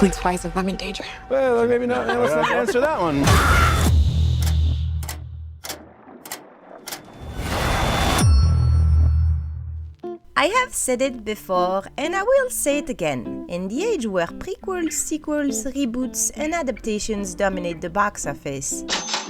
Blink twice if I'm in danger. Well, maybe not. Let's not answer that one. I have said it before, and I will say it again. In the age where prequels, sequels, reboots, and adaptations dominate the box office,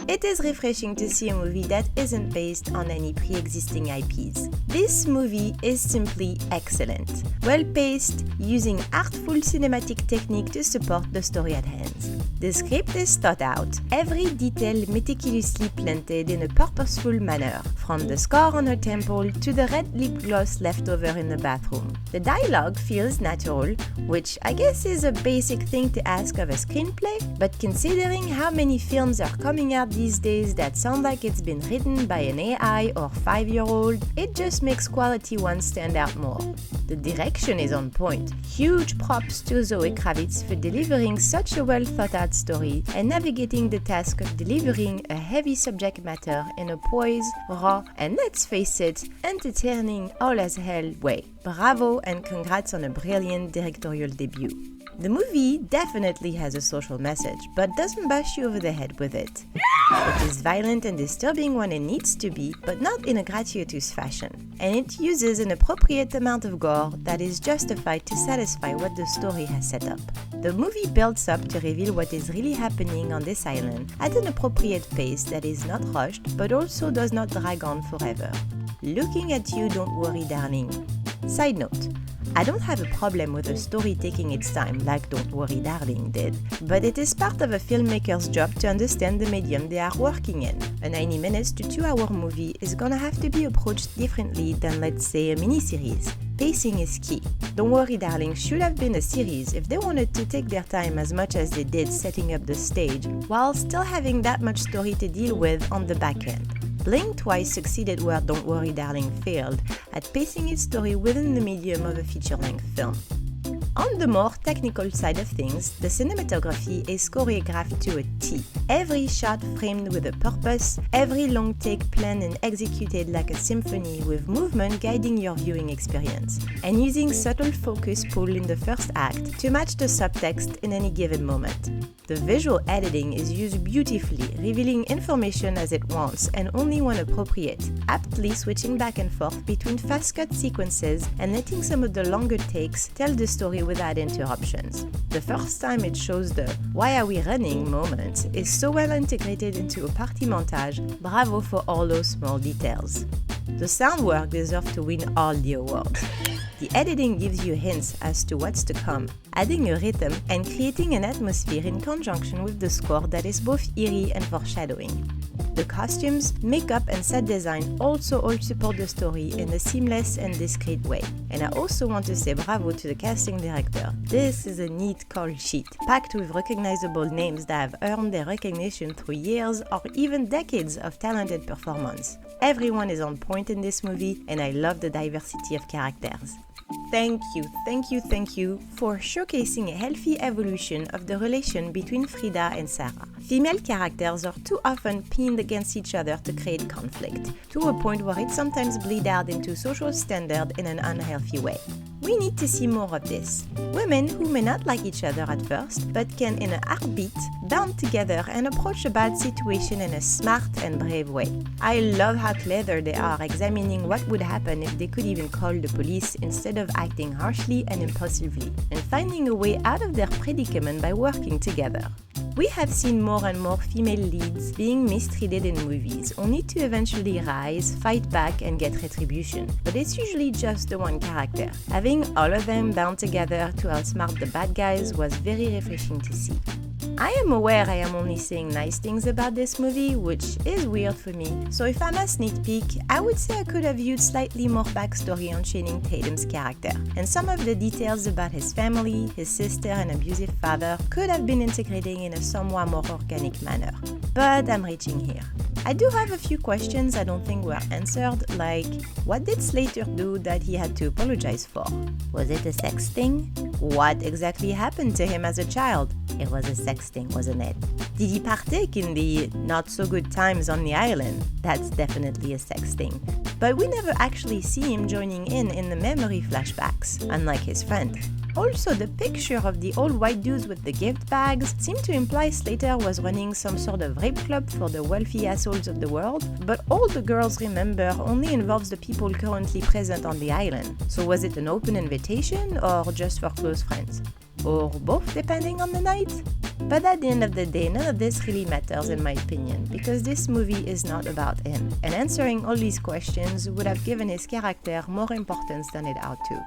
it is refreshing to see a movie that isn't based on any pre-existing IPs. This movie is simply excellent, well-paced, using artful cinematic technique to support the story at hand. The script is thought out, every detail meticulously planted in a purposeful manner, from the scar on her temple to the red lip gloss left over in the bathroom. The dialogue feels natural, which I guess is a basic thing to ask of a screenplay, but considering how many films are coming out these days that sound like it's been written by an AI or 5-year-old, it just makes quality ones stand out more. The direction is on point. Huge props to Zoe Kravitz for delivering such a well-thought-out story and navigating the task of delivering a heavy subject matter in a poised, raw, and let's face it, entertaining all as hell way. Bravo and congrats on a brilliant directorial debut. The movie definitely has a social message, but doesn't bash you over the head with it. It is violent and disturbing when it needs to be, but not in a gratuitous fashion. And it uses an appropriate amount of gore that is justified to satisfy what the story has set up. The movie builds up to reveal what is really happening on this island at an appropriate pace that is not rushed, but also does not drag on forever. Looking at you, don't worry, darling. Side note, I don't have a problem with a story taking its time like Don't Worry Darling did, but it is part of a filmmaker's job to understand the medium they are working in. A 90 minutes to 2-hour movie is gonna have to be approached differently than, let's say, a miniseries. Pacing is key. Don't Worry Darling should have been a series if they wanted to take their time as much as they did setting up the stage, while still having that much story to deal with on the back end. Blink Twice succeeded where Don't Worry Darling failed, at pacing its story within the medium of a feature-length film. On the more technical side of things, the cinematography is choreographed to a T. Every shot framed with a purpose, every long take planned and executed like a symphony with movement guiding your viewing experience, and using subtle focus pull in the first act to match the subtext in any given moment. The visual editing is used beautifully, revealing information as it wants and only when appropriate, aptly switching back and forth between fast-cut sequences and letting some of the longer takes tell the story without interruptions. The first time it shows the "why are we running" moment is so well integrated into a party montage. Bravo for all those small details. The sound work deserves to win all the awards. The editing gives you hints as to what's to come, adding a rhythm and creating an atmosphere in conjunction with the score that is both eerie and foreshadowing. The costumes, makeup, and set design also all support the story in a seamless and discreet way. And I also want to say bravo to the casting director. This is a neat call sheet, packed with recognizable names that have earned their recognition through years or even decades of talented performance. Everyone is on point in this movie, and I love the diversity of characters. Thank you for showcasing a healthy evolution of the relation between Frida and Sarah. Female characters are too often pinned against each other to create conflict, to a point where it sometimes bleeds out into social standard in an unhealthy way. We need to see more of this. Women who may not like each other at first, but can in a heartbeat band together and approach a bad situation in a smart and brave way. I love how clever they are examining what would happen if they could even call the police instead of acting harshly and impulsively, and finding a way out of their predicament by working together. We have seen more and more female leads being mistreated in movies, only to eventually rise, fight back, and get retribution. But it's usually just the one character. Having all of them bound together to outsmart the bad guys was very refreshing to see. I am aware I am only saying nice things about this movie, which is weird for me, so if I must nitpick, I would say I could have used slightly more backstory on Channing Tatum's character, and some of the details about his family, his sister and abusive father could have been integrated in a somewhat more organic manner. But I'm reaching here. I do have a few questions I don't think were answered, like, what did Slater do that he had to apologize for? Was it a sex thing? What exactly happened to him as a child? It was a sex thing, wasn't it? Did he partake in the not-so-good times on the island? That's definitely a sex thing. But we never actually see him joining in the memory flashbacks, unlike his friend. Also, the picture of the old white dudes with the gift bags seemed to imply Slater was running some sort of rape club for the wealthy assholes of the world, but all the girls remember only involves the people currently present on the island. So was it an open invitation or just for close friends? Or both, depending on the night? But at the end of the day, none of this really matters in my opinion, because this movie is not about him, and answering all these questions would have given his character more importance than it ought to.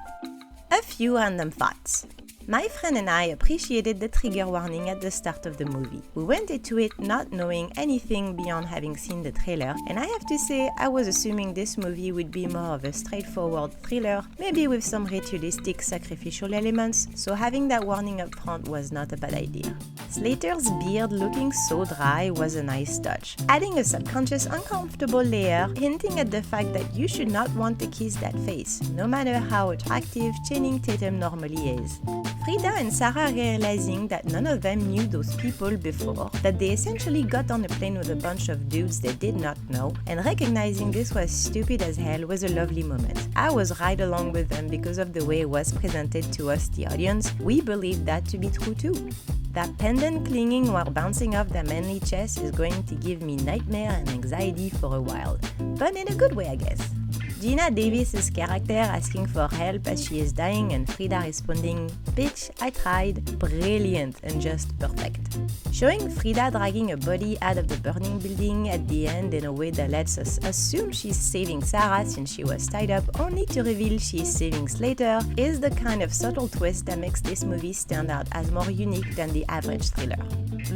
A few random thoughts. My friend and I appreciated the trigger warning at the start of the movie. We went into it not knowing anything beyond having seen the trailer, and I have to say I was assuming this movie would be more of a straightforward thriller, maybe with some ritualistic sacrificial elements, so having that warning up front was not a bad idea. Slater's beard looking so dry was a nice touch, adding a subconscious uncomfortable layer hinting at the fact that you should not want to kiss that face, no matter how attractive Channing Tatum normally is. Frida and Sarah realizing that none of them knew those people before, that they essentially got on a plane with a bunch of dudes they did not know, and recognizing this was stupid as hell was a lovely moment. I was right along with them because of the way it was presented to us, the audience. We believed that to be true too. That pendant clinging while bouncing off their manly chest is going to give me nightmare and anxiety for a while, but in a good way I guess. Gina Davis's character asking for help as she is dying and Frida responding, "Bitch, I tried," brilliant and just perfect. Showing Frida dragging a body out of the burning building at the end in a way that lets us assume she's saving Sarah since she was tied up only to reveal she's saving Slater is the kind of subtle twist that makes this movie stand out as more unique than the average thriller.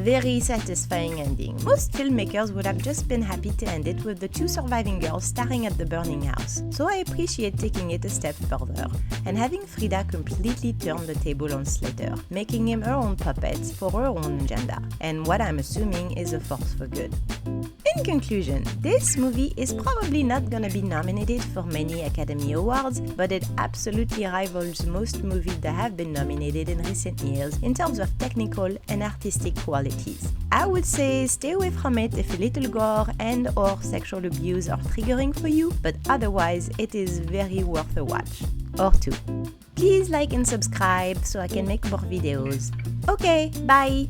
Very satisfying ending. Most filmmakers would have just been happy to end it with the two surviving girls staring at the burning house. So I appreciate taking it a step further and having Frida completely turn the table on Slater, making him her own puppet for her own agenda, and what I'm assuming is a force for good. In conclusion, this movie is probably not gonna be nominated for many Academy Awards, but it absolutely rivals most movies that have been nominated in recent years in terms of technical and artistic qualities. I would say stay away from it if a little gore and or sexual abuse are triggering for you, but otherwise it is very worth a watch. Or two. Please like and subscribe so I can make more videos. Okay, bye!